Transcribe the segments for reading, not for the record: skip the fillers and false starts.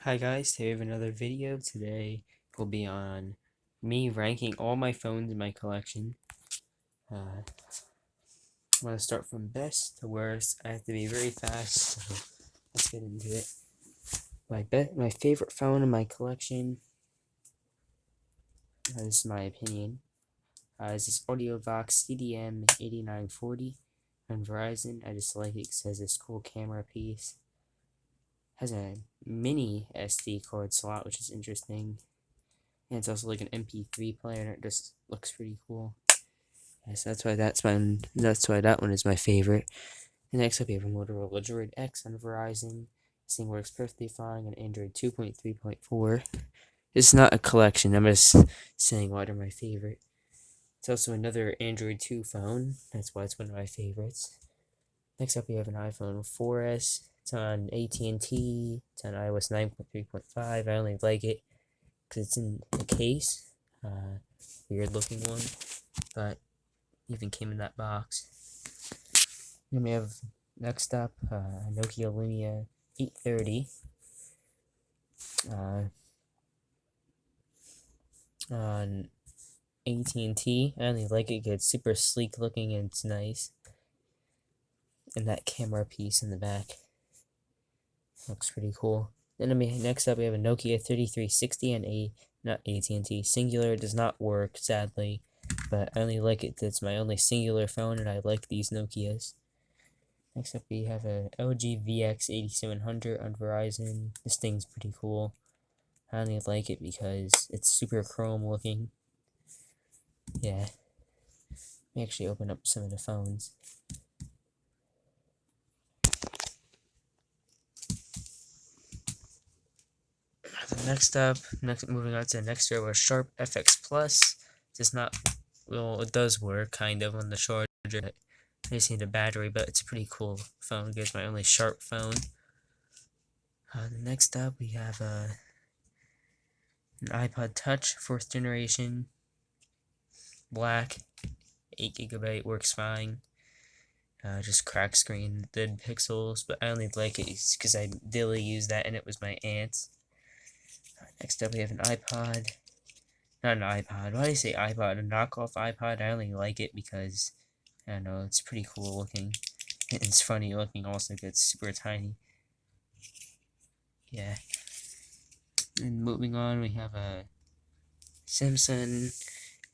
Hi guys, today we have another video. Today will be on me ranking all my phones in my collection. I'm going to start from best to worst. I have to be very fast, so let's get into it. My favorite phone in my collection, this is my opinion, is this AudioVox CDM 8940 on Verizon. I just like it because it has this cool camera piece. Has a mini SD card slot, which is interesting. And it's also like an MP3 player, and it just looks pretty cool. Yeah, so that's why that one is my favorite. And next up, we have a Motorola Droid X on Verizon. This thing works perfectly fine on Android 2.3.4. It's not a collection. I'm just saying why they're my favorite. It's also another Android 2 phone. That's why it's one of my favorites. Next up, we have an iPhone 4S. It's on AT&T. It's on iOS 9.3.5. I only like it because it's in a case. Weird looking one, but even came in that box. Then we have next up Nokia Linea 830 on AT&T. I only like it because it's super sleek looking and it's nice. And that camera piece in the back looks pretty cool. Then next up we have a Nokia 3360 and not AT&T Singular. It does not work, sadly, but I only like it because it's my only singular phone and I like these Nokias. Next up we have a LG VX8700 on Verizon. This thing's pretty cool. I only like it because it's super chrome looking. Yeah. Let me actually open up some of the phones. Moving on to the next year, was Sharp FX Plus. It does work kind of on the charger. I just need a battery, but it's a pretty cool phone. It's my only Sharp phone. Next up, we have an Ipod Touch, 4th generation, black, 8 GB, works fine. Just cracked screen, dead pixels, but I only like it because I daily use that and it was my aunt's. Next up, we have an iPod. Not an iPod. Why do I say iPod? A knockoff iPod. I only like it because, I don't know, it's pretty cool looking. It's funny looking also because it's super tiny. Yeah. And moving on, we have a Samsung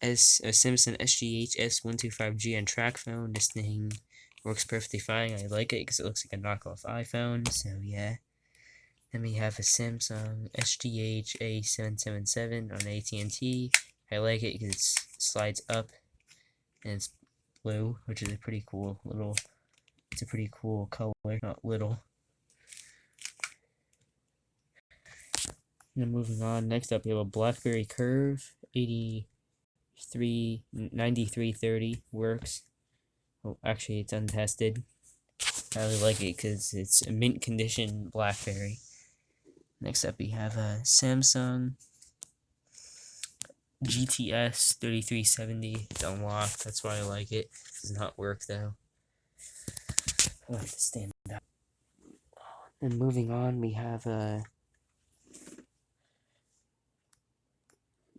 SGH S125G on track phone. This thing works perfectly fine. I like it because it looks like a knockoff iPhone, so yeah. Then we have a Samsung SGH A777 on AT&T. I like it because it slides up and it's blue, which is a pretty cool color, not little. And then moving on, next up we have a BlackBerry Curve 9330 works. Oh, actually it's untested. I really like it because it's a mint condition BlackBerry. Next up we have a Samsung GTS 3370. It's unlocked, that's why I like it. It does not work though. I have to stand up. And moving on, we have a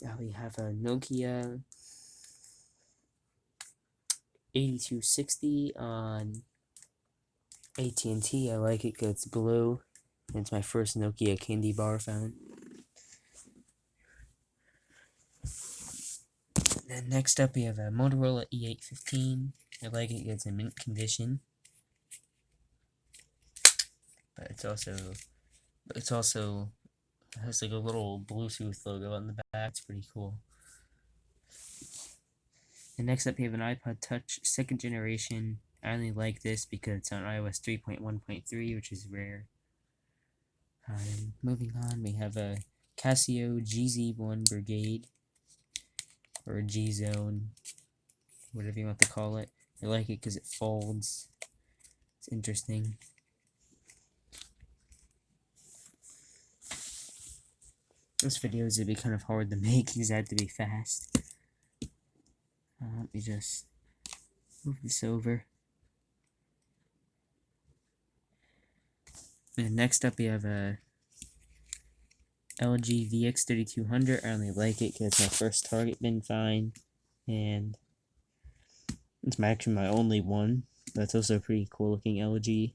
Nokia 8260 on AT&T. I like it because it's blue. And it's my first Nokia candy bar phone. And next up, we have a Motorola E815. I like it because it's in mint condition. But it has like a little Bluetooth logo on the back. It's pretty cool. And next up, we have an Ipod Touch 2nd generation. I only like this because it's on iOS 3.1.3, which is rare. Moving on, we have a Casio GZ1 Brigade, or G-Zone, whatever you want to call it. I like it because it folds. It's interesting. This video is going to be kind of hard to make because I have to be fast. Let me just move this over. And next up we have a LG VX3200. I only like it because it's my first target bin find, and it's actually my only one. That's also a pretty cool looking LG.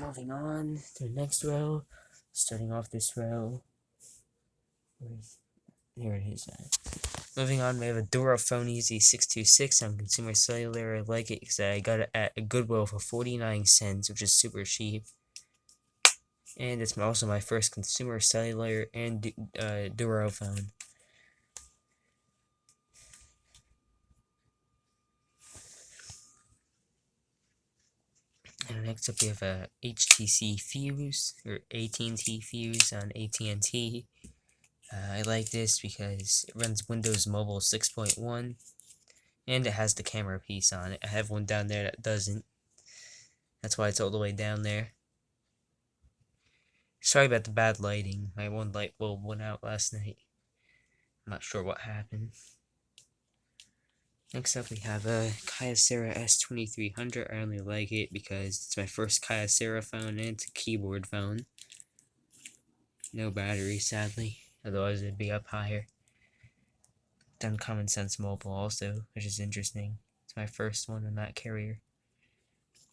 Moving on to the next row. Starting off this row. Here it is. Moving on, we have a Duraphone EZ626 on Consumer Cellular. I like it because I got it at a Goodwill for 49 cents, which is super cheap. And it's also my first Consumer Cellular and Duraphone. And next up we have a Htc Fuse, or AT&T Fuse on AT&T. I like this because it runs Windows Mobile 6.1, and it has the camera piece on it. I have one down there that doesn't. That's why it's all the way down there. Sorry about the bad lighting. My one light bulb went out last night. I'm not sure what happened. Next up we have a Kyocera S2300. I only like it because it's my first Kyocera phone and it's a keyboard phone. No battery, sadly. Otherwise it'd be up higher. Done Common Sense Mobile also, which is interesting. It's my first one on that carrier.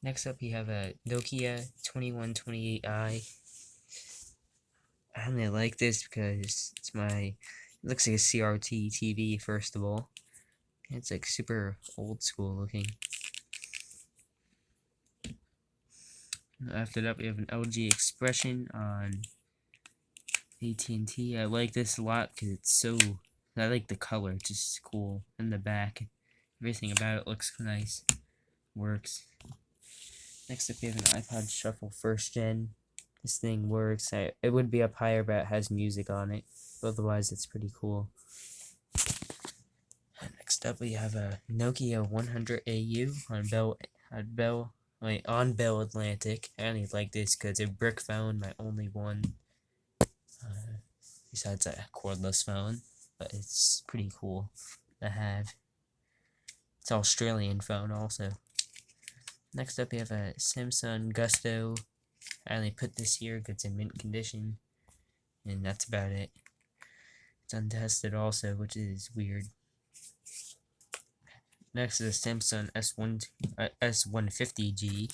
Next up you have a Nokia 2128i. I only like this because it's it looks like a CRT TV first of all. It's like super old school looking. After that we have an LG Expression on AT&T. I like this a lot because it's so, I like the color, it's just cool. And the back, everything about it looks nice, works. Next up we have an Ipod Shuffle 1st Gen. This thing works. It would be up higher, but it has music on it. Otherwise, it's pretty cool. Next up, we have a Nokia 100AU on Bell Atlantic. I only like this because it's a brick phone, my only one. Besides a cordless phone, but it's pretty cool to have. It's an Australian phone also. Next up, we have a Samsung Gusto. I only put this here because it's in mint condition, and that's about it. It's untested also, which is weird. Next is a Samsung S150G,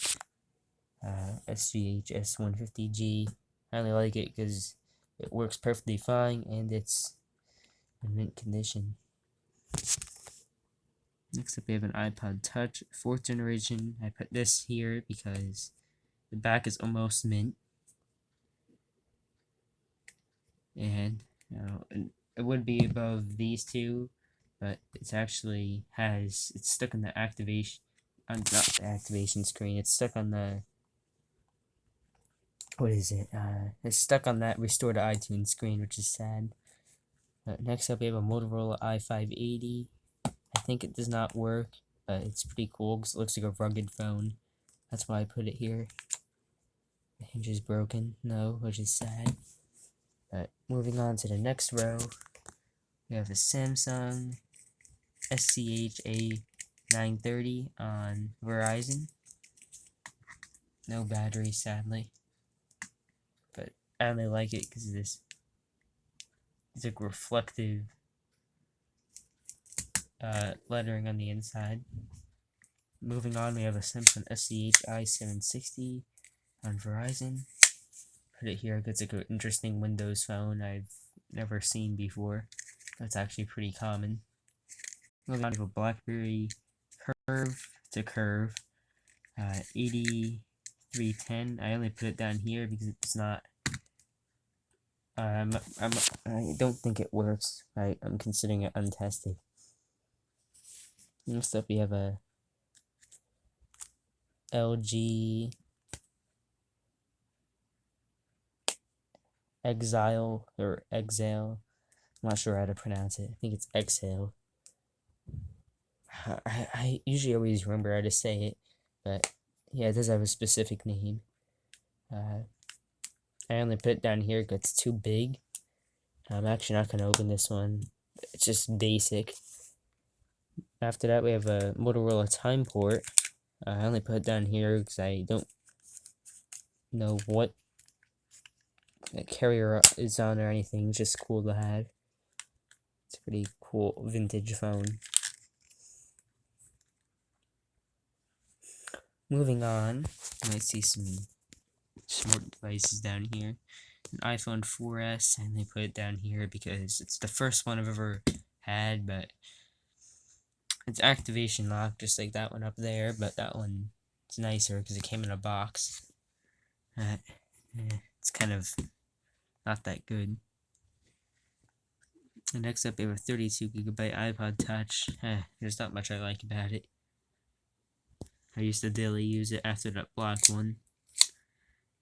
SGH S150G. I only like it because it works perfectly fine and it's in mint condition. Next up we have an Ipod Touch 4th generation. I put this here because the back is almost mint, and it would be above these two, but it's actually it's stuck on the activation, not the activation screen. It's stuck on the, what is it? It's stuck on that restore to iTunes screen, which is sad. Next up we have a Motorola I580. I think it does not work, but it's pretty cool because it looks like a rugged phone. That's why I put it here. The hinge is broken, which is sad. But moving on to the next row, we have the Samsung SCH A930 on Verizon. No battery, sadly. But I only like it because of this. It's like reflective lettering on the inside. Moving on, we have a Samsung SCH i760 on Verizon. Put it here because it's like an interesting Windows phone I've never seen before. That's actually pretty common. Moving on to a BlackBerry Curve to Curve 8310. I only put it down here because it's not. I don't think it works. I'm considering it untested. Next up, we have a LG Exile or Exile. I'm not sure how to pronounce it. I think it's Exhale. I usually always remember how to say it, but yeah, it does have a specific name. I only put it down here because it's too big. I'm actually not going to open this one. It's just basic. After that, we have a Motorola Time Port. I only put it down here because I don't know what carrier is on or anything, just cool to have. It's a pretty cool vintage phone. Moving on, you might see some smart devices down here. An iPhone 4S, and they put it down here because it's the first one I've ever had, but it's activation locked, just like that one up there, but that one is nicer because it came in a box. It's kind of not that good. And next up, we have a 32GB Ipod Touch. There's not much I like about it. I used to daily use it after that black one.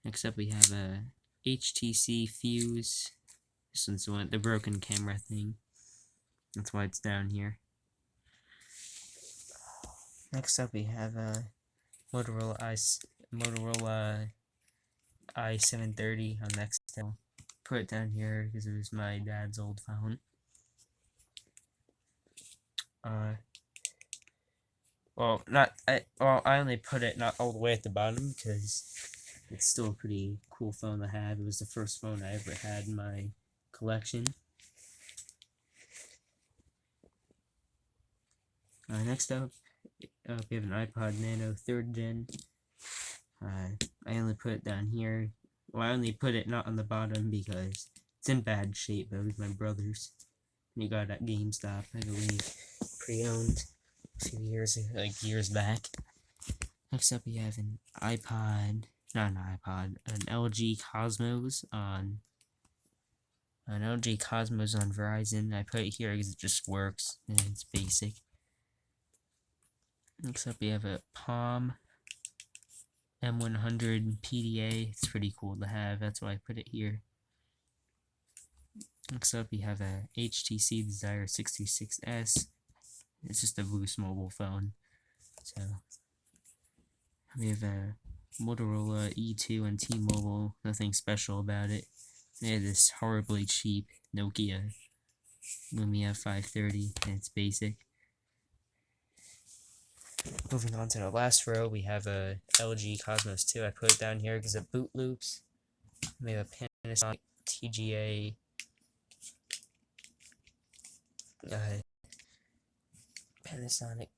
Next up, we have a Htc Fuse. This one's the broken camera thing. That's why it's down here. Next up, we have a Motorola I580 on Exile. Put it down here because it was my dad's old phone. I only put it not all the way at the bottom because it's still a pretty cool phone to have. It was the first phone I ever had in my collection. Next up, we have an iPod Nano 3rd Gen. I only put it down here. Well, I only put it not on the bottom because it's in bad shape, but it was my brother's. And he got it at GameStop, I believe. Pre-owned a few years, years back. Next up, we have an LG Cosmos on Verizon. I put it here because it just works and it's basic. Next up, we have a Palm M100 PDA. It's pretty cool to have, that's why I put it here. Next up, we have a HTC Desire 66S. It's just a Boost mobile phone. So we have a Motorola E2 and T-Mobile. Nothing special about it. They had this horribly cheap Nokia Linea 530, and it's basic. Moving on to the last row, we have a LG Cosmos 2. I put it down here because of boot loops. We have a Panasonic TGA Panasonic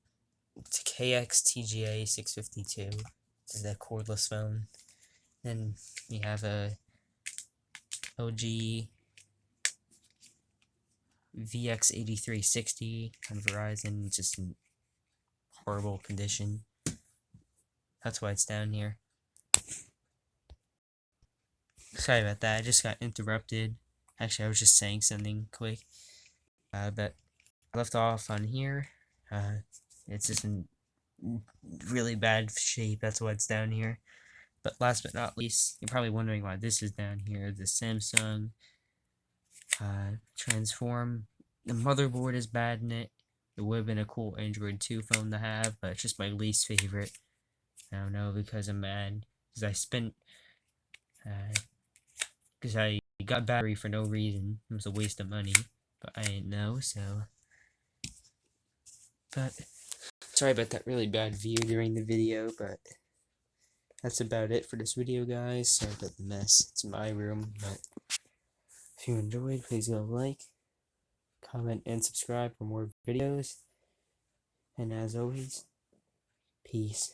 KX TGA 652. This is that cordless phone. Then we have a LG VX8360 on Verizon, just in horrible condition. That's why it's down here. Sorry about that, I just got interrupted. Actually, I was just saying something quick. But I left off on here. It's just in really bad shape, that's why it's down here. But last but not least, you're probably wondering why this is down here. The Samsung Transform. The motherboard is bad in it. It would have been a cool Android 2 phone to have, but it's just my least favorite. I don't know, because I'm mad. Because I spent... because I got battery for no reason. It was a waste of money. But I didn't know, so... But... sorry about that really bad view during the video, but... that's about it for this video, guys. Sorry about the mess. It's my room, but... if you enjoyed, please go like, comment, and subscribe for more videos. And as always, peace.